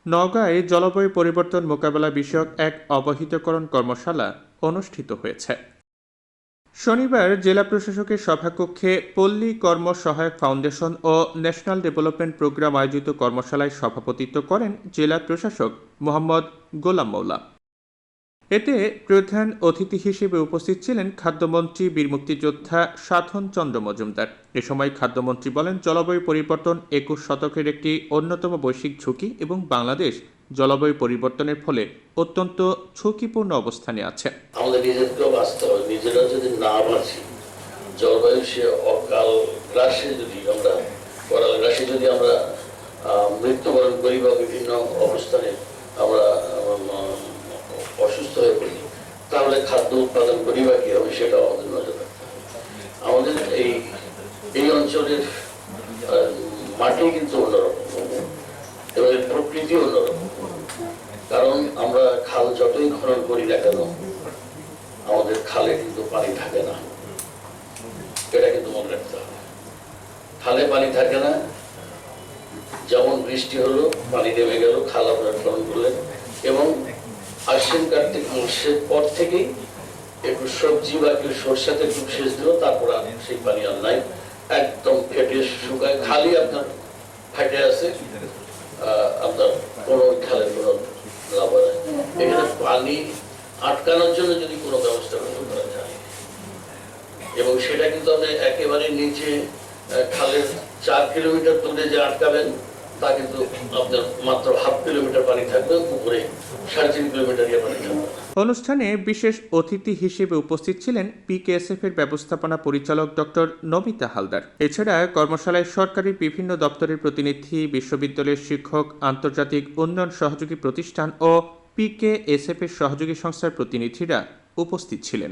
নওগাঁয় জলবায়ু পরিবর্তন মোকাবেলা বিষয়ক এক অবহিতকরণ কর্মশালা অনুষ্ঠিত হয়েছে। শনিবার জেলা প্রশাসকের সভাকক্ষে পল্লী কর্ম সহায়ক ফাউন্ডেশন ও ন্যাশনাল ডেভেলপমেন্ট প্রোগ্রাম আয়োজিত কর্মশালায় সভাপতিত্ব করেন জেলা প্রশাসক মোহাম্মদ গোলাম মৌলা। এতে প্রধান অতিথি হিসেবে উপস্থিত ছিলেন খাদ্যমন্ত্রী বীর মুক্তিযোদ্ধা সাধন চন্দ্র মজুমদার। এ সময় খাদ্যমন্ত্রী বলেন, জলবায়ু পরিবর্তন 21 শতকের একটি অন্যতম বৈশ্বিক ঝুঁকি এবং বাংলাদেশ জলবায়ু পরিবর্তনের ফলে অত্যন্ত ঝুঁকিপূর্ণ অবস্থানে আছে। আমাদের নিজেদেরকেও বাঁচতে হবে, নিজেরা যদি না বাঁচি, জলবায়ু সে অকাল গ্রাসে যদি আমরা মৃত্যুবরণ করি বা বিভিন্ন অবস্থানে আমরা অসুস্থ হয়ে পড়ি, তাহলে খাদ্য উৎপাদন করি বা কি হবে সেটা আমাদের নজর রাখতে হবে। আমাদের এই অঞ্চলের মাটি কিন্তু অন্যরকম এবং এর প্রকৃতি অন্যরকম। কারণ আমরা খাল যতই খনন করি না কেন, আমাদের খালে কিন্তু পানি থাকে না, এটা কিন্তু মনে রাখতে হবে। খালে পানি থাকে না, যেমন বৃষ্টি হলো পানি নেমে গেল, খাল আপনারা খনন করলেন এবং আশ্বিন কার্তিক মাসের পর থেকেই একটু সবজি বা একটু সরষাতে একটু সেচ দিল, তারপর সেই পানি আর নাই, একদম ফেটে শুকায়, খালি আপনার ফেটে আছে, আপনার কোনো খালের কোনো লাভ হয়। এখানে পানি আটকানোর জন্য যদি কোনো ব্যবস্থা করা যায়, এবং সেটা কিন্তু আপনি একেবারে নিচে খালের 4 কিলোমিটার দূরে যে আটকাবেন, তা কিন্তু আপনার মাত্র ½ কিলোমিটার পানি থাকবে, উপরে 3.5 কিলোমিটার পানি থাকবে। অনুষ্ঠানে বিশেষ অতিথি হিসেবে উপস্থিত ছিলেন পিকেএসএফ এর ব্যবস্থাপনা পরিচালক ডক্টর নমিতা হালদার। এছাড়া কর্মশালায় সরকারি বিভিন্ন দপ্তরের প্রতিনিধি, বিশ্ববিদ্যালয়ের শিক্ষক, আন্তর্জাতিক উন্নয়ন সহযোগী প্রতিষ্ঠান ও পিকেএসএফ এর সহযোগী সংস্থার প্রতিনিধিরা উপস্থিত ছিলেন।